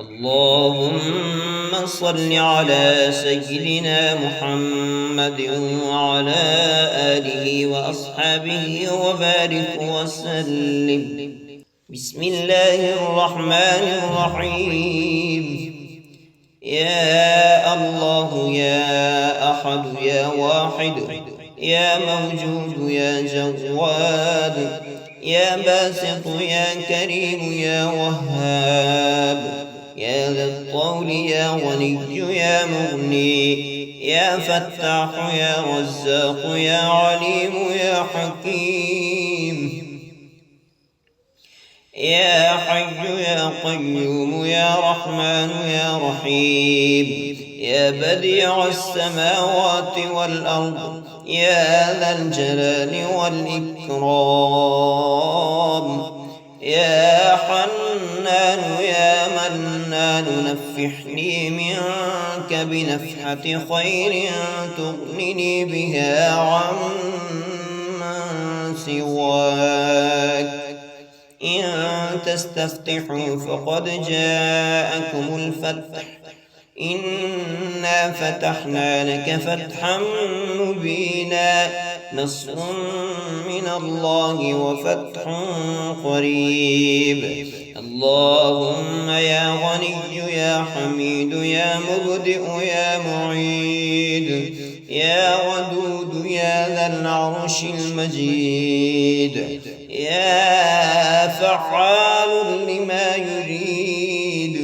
اللهم صل على سيدنا محمد وعلى آله وأصحابه وبارك وسلم. بسم الله الرحمن الرحيم. يا الله يا أحد يا واحد يا موجود يا جواد يا باسط يا كريم يا وهاب يا ذا الطول يا غني يا مغني يا فتاح يا رزاق يا عليم يا حكيم يا حي يا قيوم يا رحمن يا رحيم يا بديع السماوات والأرض يا ذا الجلال والإكرام يا حنان يا منان نفحني منك بنفحة خير تغنني بها عمن سواك. إن تستفتحوا فقد جاءكم الفتح إنا فتحنا لك فتحا مبينا نصر من الله وفتح قريب. اللهم يا غني يا حميد يا مبدئ يا معيد يا ودود يا ذا العرش المجيد يا فعال لما يريد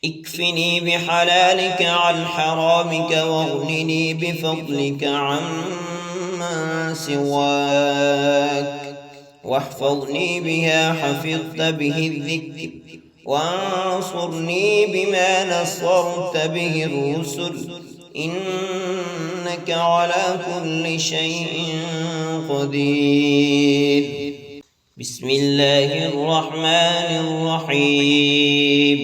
اكفني بحلالك عن حرامك واغنني بفضلك عمن سواك. واحفظني بها حفظت به الذكر وانصرني بما نصرت به الرسل إنك على كل شيء قدير. بسم الله الرحمن الرحيم.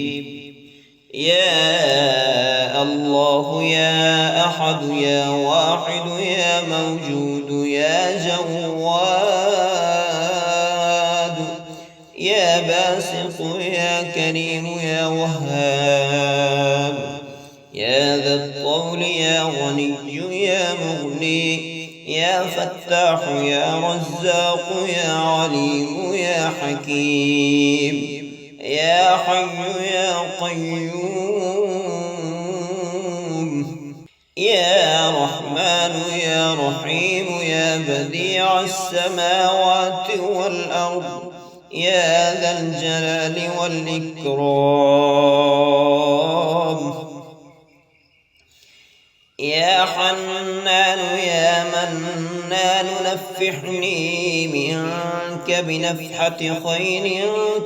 يا الله يا أحد يا واحد يا موجود يا جواد يا باسط يا كريم يا وهاب يا ذا الطول يا غني يا مغني يا فتاح يا رزاق يا عليم يا حكيم يا حي يا قيوم يا رحمن يا رحيم يا بديع السماوات والأرض يا ذا الجلال والإكرام يا حنان يا منان نفحني منك بنفحة خير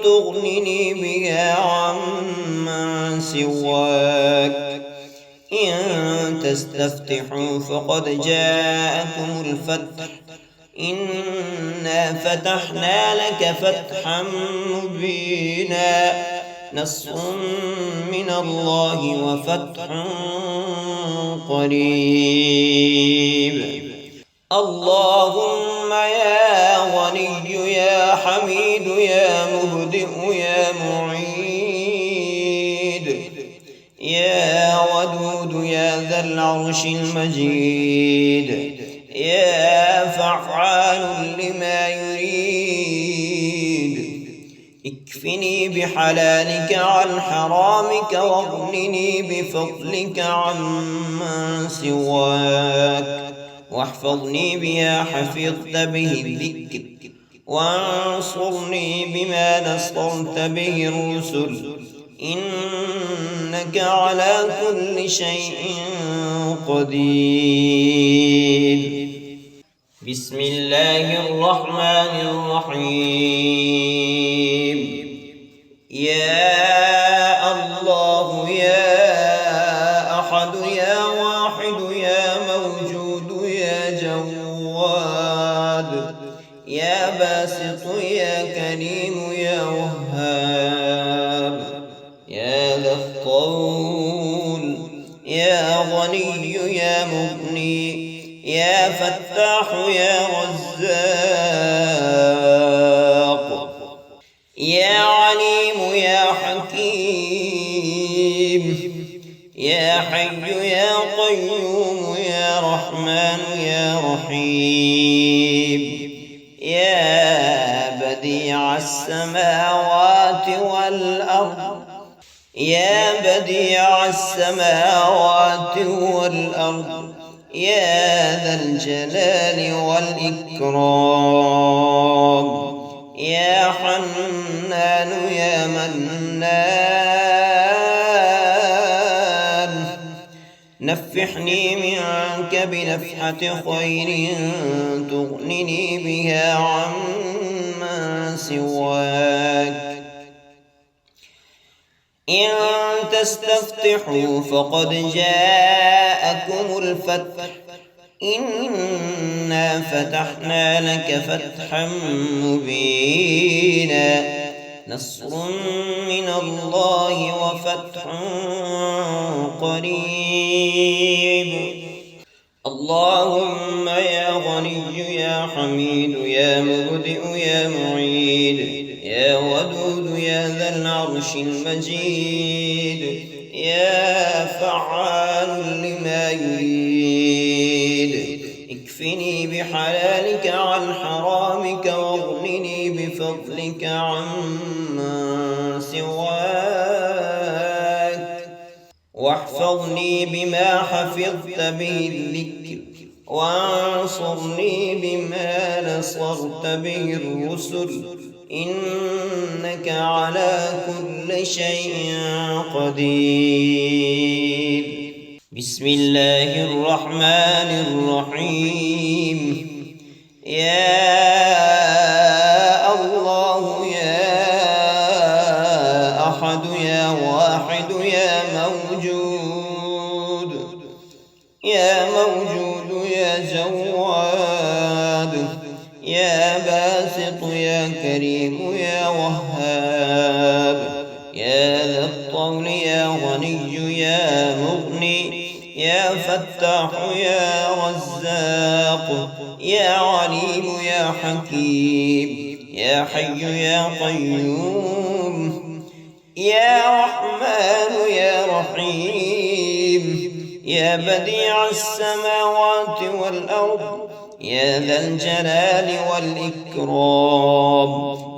تغنني بها عمن سواك. إن تستفتحوا فقد جاءكم الفتح إنا فتحنا لك فتحا مبينا نصر من الله وفتح قريب. اللهم يا غني يا حميد يا مبدئ يا معيد يا ودود يا ذا العرش المجيد يا فعال لما يريد اكفني بحلالك عن حرامك واغنني بفضلك عمن سواك. واحفظني بها حفظت به الذكر وانصرني بما نصرت به الرسل إنك على كل شيء قدير. بسم الله الرحمن الرحيم. يا الله يا أحد يا واحد يا موجود يا جواد يا باسط يا كريم يا وهاب يا ذا الطول يا غني يا مغني يا فتاح يا رزاق يا عليم يا حكيم يا حي يا قيوم يا رحمن يا رحيم يا بديع السماوات والأرض يا بديع السماوات والأرض يا ذا الجلال والإكرام يا حنان يا منان نفحني منك بنفحة خير تغنني بها عمن سواك إن تستفتحوا فقد جاءكم الفتح إنا فتحنا لك فتحا مبينا نصر من الله وفتح قريب اللهم يا غني يا حميد يا مبدئ يا معيد يا ودود يا ذا العرش المجيد يا فعال لما يريد اكفني بحلالك عن حرامك واغنني بفضلك عمن سواك واحفظني بما حفظت به الذكر وانصرني بما نصرت به الرسل إنك على كل شيء قدير بسم الله الرحمن الرحيم يا الله يا أحد يا واحد يا موجود يا جواد يا باسط يا كريم يا وهاب يا ذا الطول يا غني يا مغني يا فتاح يا رزاق يا عليم يا حكيم يا حي يا قيوم يا رحمن يا رحيم يا بديع السماوات والأرض يا ذا الجلال والإكرام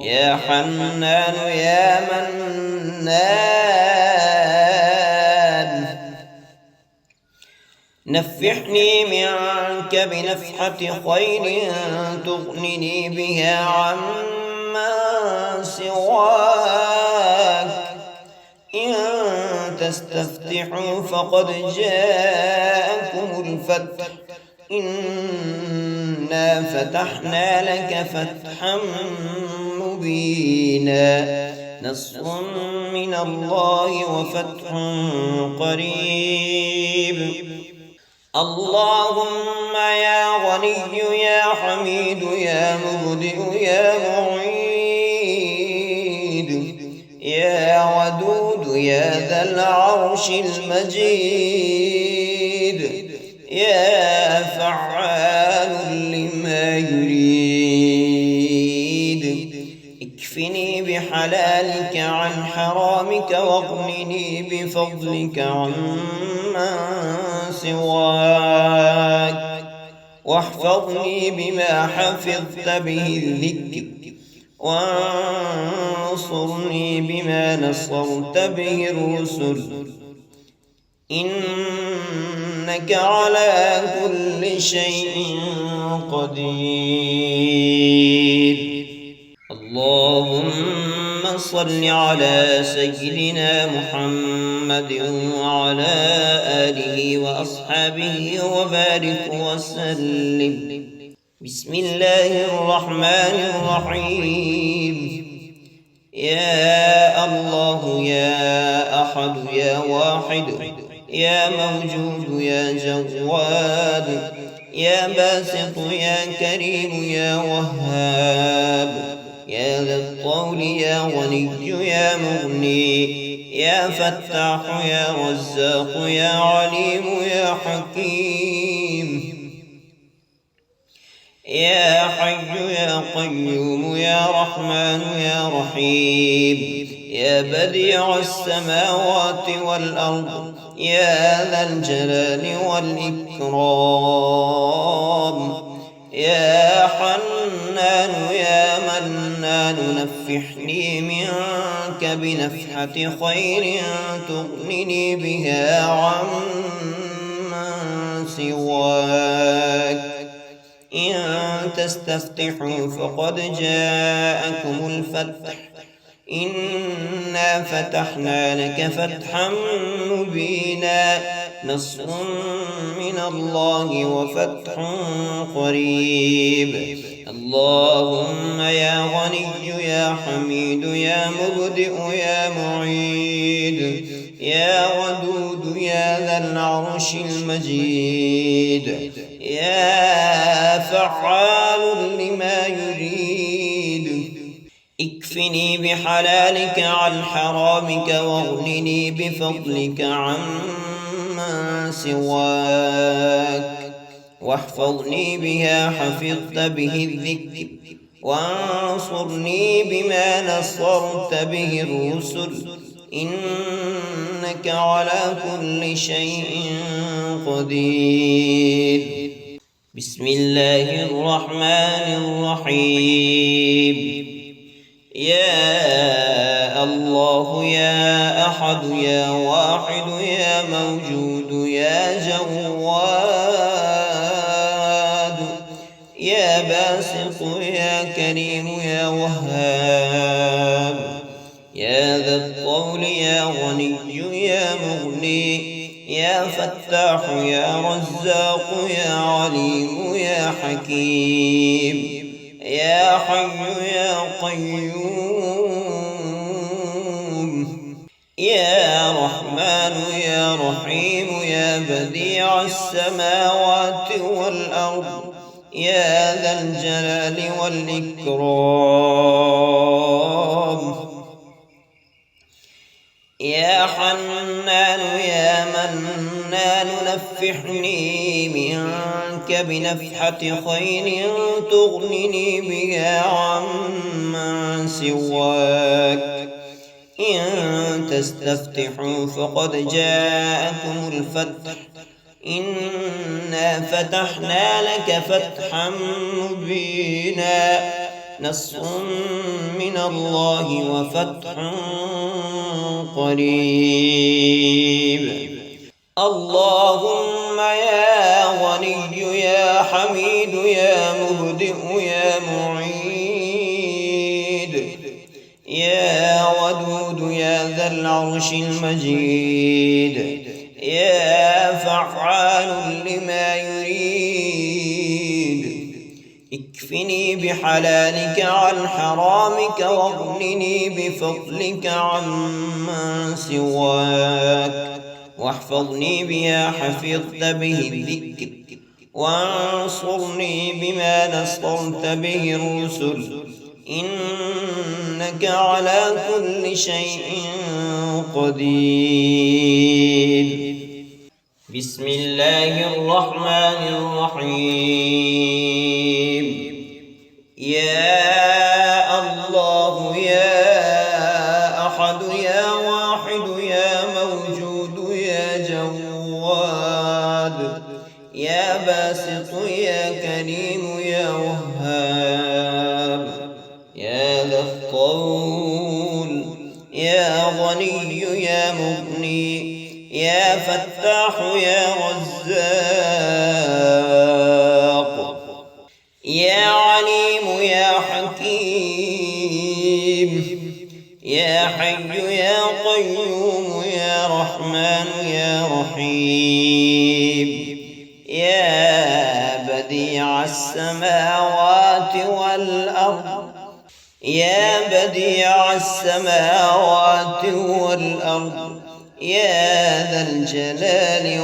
يا حنان يا منان نفحني منك بنفحة خير تغنني بها عمن سواك إن تستفتحوا فقد جاءكم الفتح إنا فتحنا لك فتحا مبينا نصر من الله وفتح قريب اللهم يا غني يا حميد يا مبدئ يا معيد يا ودود يا ذا العرش المجيد يا فعال لما يريد اكفني بحلالك عن حرامك واغنني بفضلك عمن سواك واحفظني بما حفظت به الذكر وانصرني بما نصرت به الرسل إنك على كل شيء قدير اللهم صل على سيدنا محمد وعلى آله وأصحابه وبارك وسلم بسم الله الرحمن الرحيم يا الله يا أحد يا واحد يا موجود يا جواد يا باسط يا كريم يا وهاب يا ذا الطول يا غني يا مغني يا فتاح يا رزاق يا عليم يا حكيم يا حي يا قيوم يا رحمن يا رحيم يا بديع السماوات والأرض يا ذا الجلال والإكرام يا حنان يا منان نفحني منك بنفحة خير تغنني بها عمن سواك إن تستفتحوا فقد جاءكم الفتح إنا فتحنا لك فتحا مبينا نصر من الله وفتح قريب اللهم يا غني يا حميد يا مبدئ يا معيد يا ودود يا ذا العرش المجيد يا فعال لما يريد اكفني بحلالك عن حرامك واغنني بفضلك عمن سواك واحفظني بها حفظت به الذكر وانصرني بما نصرت به الرسل إنك على كل شيء قدير بسم الله الرحمن الرحيم يا الله يا أحد يا واحد يا موجود يا جواد يا باسط يا كريم يا وهاب يا ذا الطول يا غني يا مغني يا فتاح يا رزاق يا عليم يا حكيم يا حي يا قيوم يا رحمن يا رحيم يا بديع السماوات والأرض يا ذا الجلال والإكرام يا حنان يا منان نفحني منك بنفحة خير تغنني بها عمن سواك إن تستفتحوا فقد جاءكم الفتح إنا فتحنا لك فتحا مبينا نصر من الله وفتح قريب اللهم يا غني يا حميد يا مبدئ يا معيد يا ودود يا ذا العرش المجيد يا فعال لما يريد اكفني بحلالك عن حرامك واغنني بفضلك عمن سواك واحفظني بها حفظت به الذكر وانصرني بما نصرت به الرسل إنك على كل شيء قدير بسم الله الرحمن الرحيم يا الله يا أحد يا واحد يا موجود يا جواد يا باسط يا كريم يا وهاب يا ذا الطول يا غني يا مغني يا فتاح يا رزاق يا عليم يا حكيم يا حي يا قيوم يا رحمن يا رحيم يا بديع السماوات والأرض يا بديع السماوات والأرض يا ذا الجلال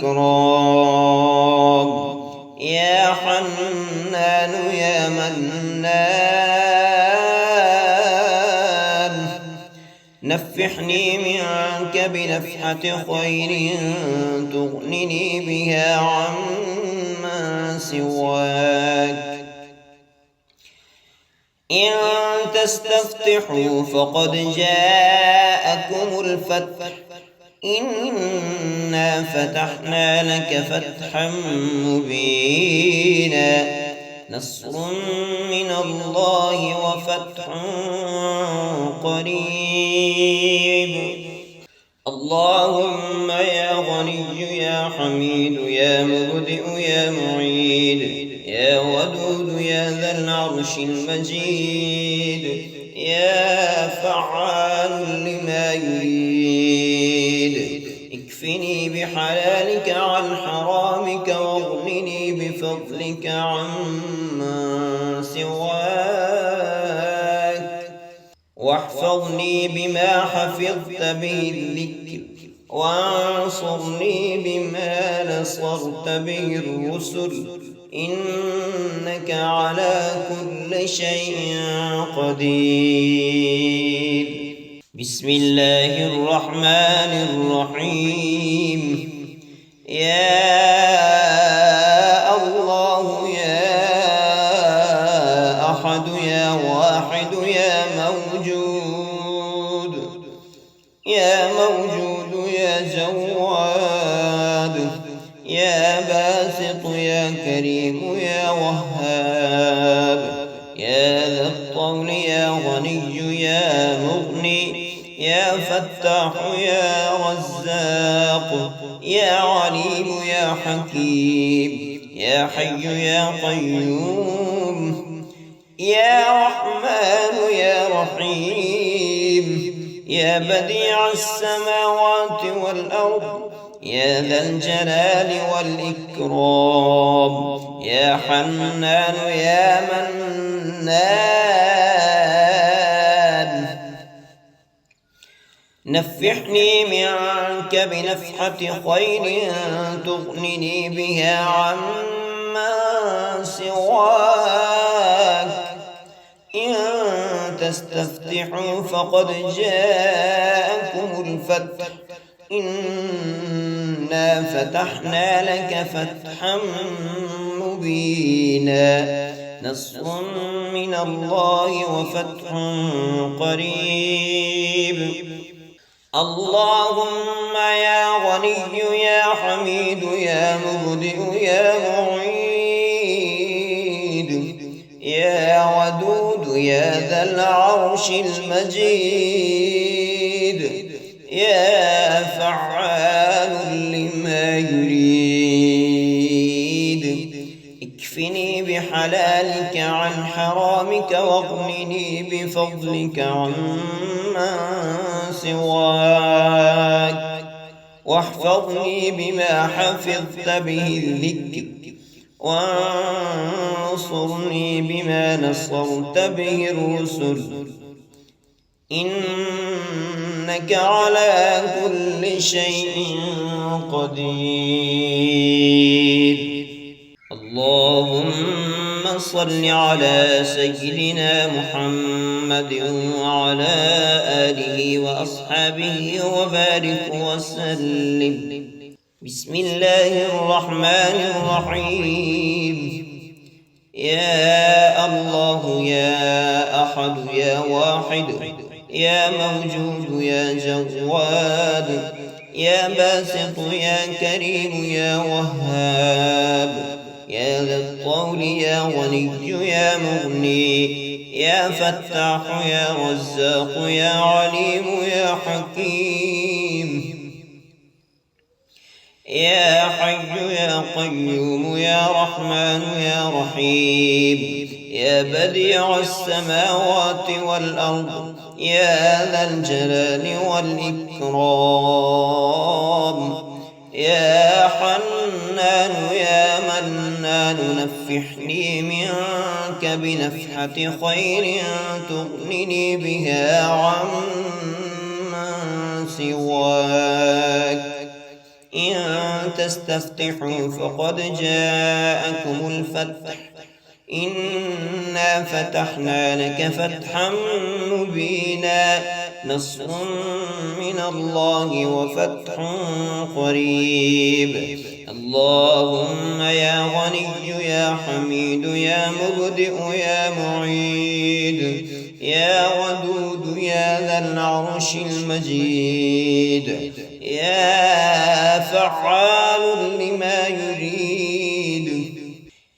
والإكرام يا حنان يا منان نفحني منك بنفحة خير تغنني بها عمن سواك إن تستفتحوا فقد جاءكم الفتح إنا فتحنا لك فتحا مبينا نصر من الله وفتح قريب اللهم يا غني يا حميد يا مبدئ يا معيد يا ودود يا ذا العرش المجيد يا فعال لما يريد اكفني بحلالك عن حرامك واغنني بفضلك عمن سواك واحفظني بما حفظت به الذكر وانصرني بما نصرت به الرسل إنك على كل شيء قدير بسم الله الرحمن الرحيم يا الله يا أحد يا واحد يا موجود يا جواد يا باسط يا كريم يا وهاب يا ذا الطول يا غني يا مغني يا فتاح يا رزاق يا عليم يا حكيم يا حي يا قيوم يا رحمن يا رحيم يا بديع السماوات والأرض يا ذا الجلال والإكرام يا حنان يا منان نفحني منك بنفحة خير تغنني بها عمن سواك إن تستفتحوا فقد جاءكم الفتح إنا فتحنا لك فتحا مبينا نصر من الله وفتح قريب اللهم يا غني يا حميد يا مبدئ يا معيد يا ودود يا ذا العرش المجيد يا فعال لما يريد اكفني بحلالك عن حرامك واغنني بفضلك عمن سواك واحفظني بما حفظت به الذكر وانصرني بما نصرت به الرسل إنك على كل شيء قدير اللهم صل على سيدنا محمد وعلى آله وأصحابه وبارك وسلم بسم الله الرحمن الرحيم يا الله يا أحد يا واحد يا موجود يا جواد يا باسط يا كريم يا وهاب يا ذا الطول يا غني يا مغني يا فتاح يا رزاق يا عليم يا حكيم يا حي يا قيوم يا رحمن يا رحيم يا بديع السماوات والأرض يا ذا الجلال والإكرام يا حنان يا منان نفحني منك بنفحة خير تغنني بها عمن سواك إن تستفتحوا فقد جاءكم الفتح إنا فتحنا لك فتحا مبينا نصر من الله وفتح قريب اللهم يا غني يا حميد يا مبدئ يا معيد يا ودود يا ذا العرش المجيد يا فعال لما يريد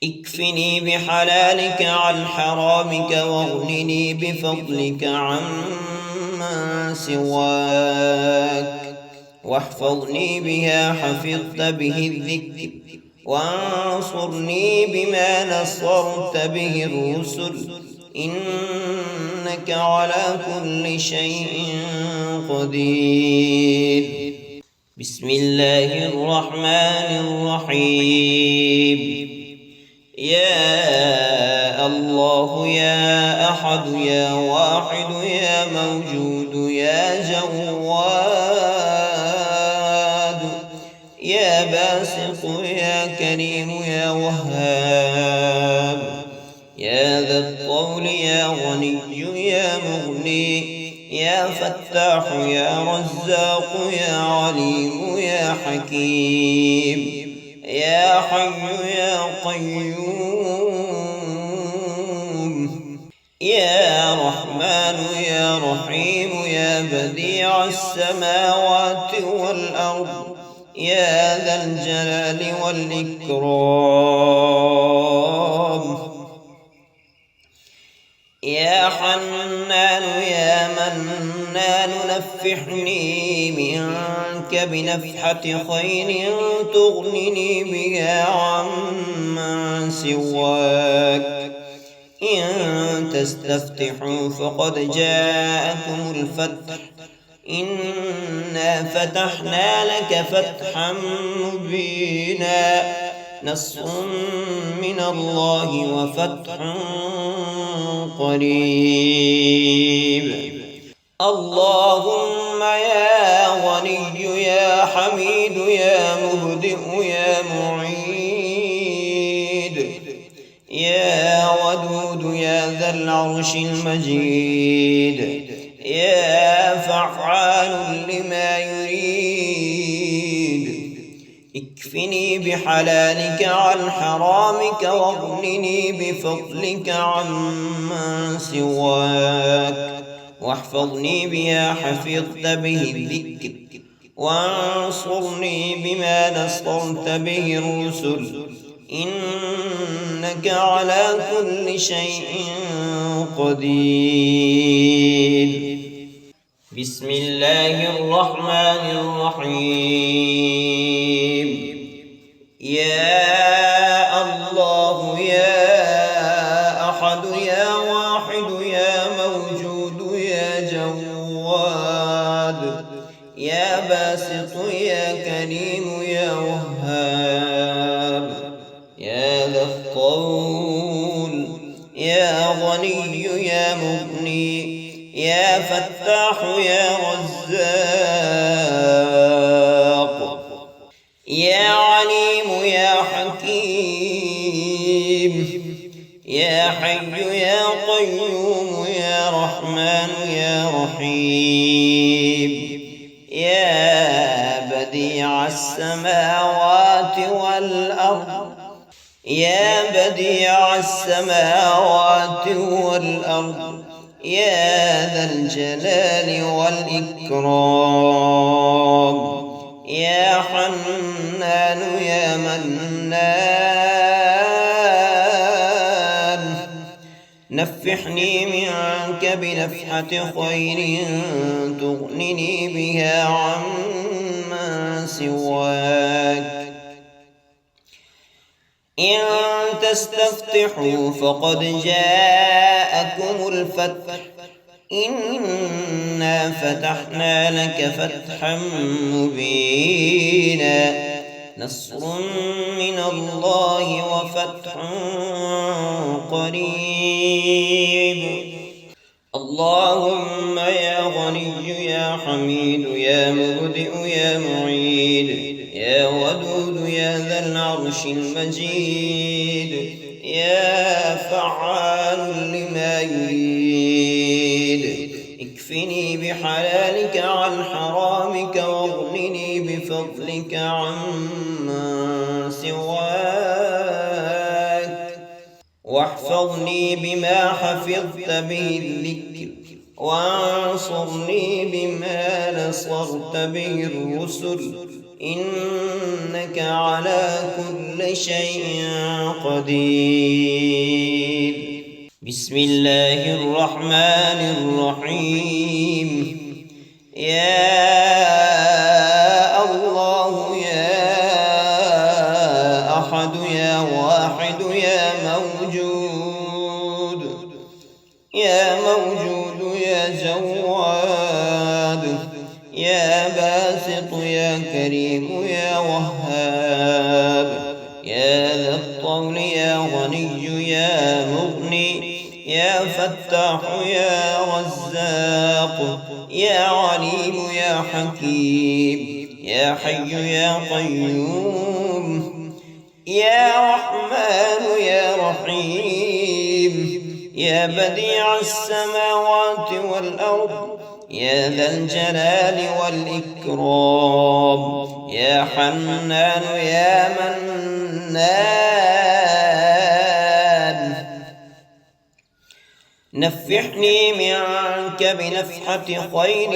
اكفني بحلالك عن حرامك واغنني بفضلك عمن سواك واحفظني بها حفظت به الذكر وانصرني بما نصرت به الرسل إنك على كل شيء قدير. بسم الله الرحمن الرحيم. يا الله يا أحد يا واحد يا موجود يا جواد يا باسط يا كريم يا وهاب يا ذا الطول يا غني يا مغني يا فتاح يا رزاق يا عليم يا حكيم يا حي يا قيوم يا رحمن يا رحيم يا بديع السماوات والأرض يا ذا الجلال والإكرام يا حنان يا منان نفحني منك بنفحة خير تغنني بها عمن سواك إن تستفتحوا فقد جاءكم الفتح إنا فتحنا لك فتحا مبينا نصر من الله وفتح قريب. اللهم يا غني يا حميد يا مبدئ يا معيد يا ودود يا ذا العرش المجيد يا فعال لما يريد اكفني بحلالك عن حرامك واغنني بفضلك عمن سواك واحفظني بها حفظت به الذكر وانصرني بما نصرت به الرسل إنك على كل شيء قدير. بسم الله الرحمن الرحيم. يا الله يا أحد يا واحد يا موجود يا جواد يا باسط يا كريم يا وهاب يا ذا الطول يا غني يا مغني يا فتاح يا رزاق يا عليم يا حكيم يا حي يا قيوم يا رحمن يا رحيم يا بديع السماوات والأرض يا بديع السماوات والأرض يا ذا الجلال والإكرام يا حنان يا منان نفحني منك بنفحة خير تغنني بها عمن سواك إن تستفتحوا فقد جاءكم الفتح إنا فتحنا لك فتحا مبينا نصر من الله وفتح قريب. اللهم يا غني يا حميد يا مبدئ يا معيد يا ودود يا ذا العرش المجيد يا فعال لما يريد اكفني بحلالك عن حرامك واغنني بفضلك عمن سواك واحفظني بما حفظت به الذكر وانصرني بما نصرت به الرسل إنك على كل شيء قدير. بسم الله الرحمن الرحيم. يا الله يا أحد يا واحد يا موجود يا جواد يا باسط يا كريم يا وهاب يا ذا الطول يا غني يا مغني يا فتاح يا رزاق يا عليم يا حكيم يا حي يا قيوم يا رحمن يا رحيم يا بديع السماوات والأرض يا ذا الجلال والإكرام يا حنان يا منان نفحني منك بنفحة خير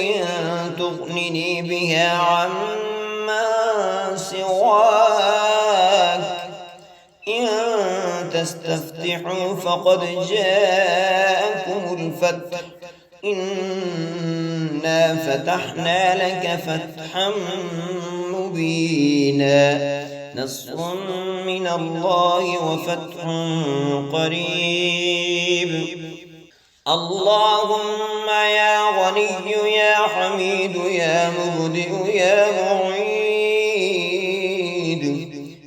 تغنني بها عمن سواك إن تستفتحوا فقد جاءكم الفتح إنا فتحنا لك فتحا مبينا نصر من الله وفتح قريب. اللهم يا غني يا حميد يا مبدئ يا معيد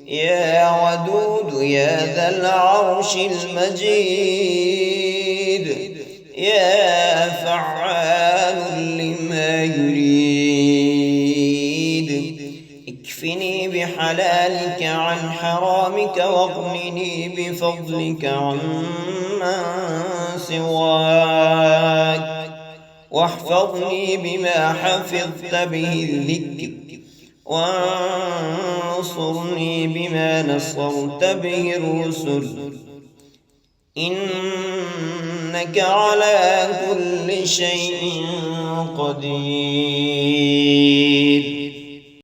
يا ودود يا ذا العرش المجيد يا فعال لما يريد اكفني بحلالك عن حرامك واغنني بفضلك عمن سواك واحفظني بما حفظت به الذكر وانصرني بما نصرت به الرسل إنك على كل شيء قدير.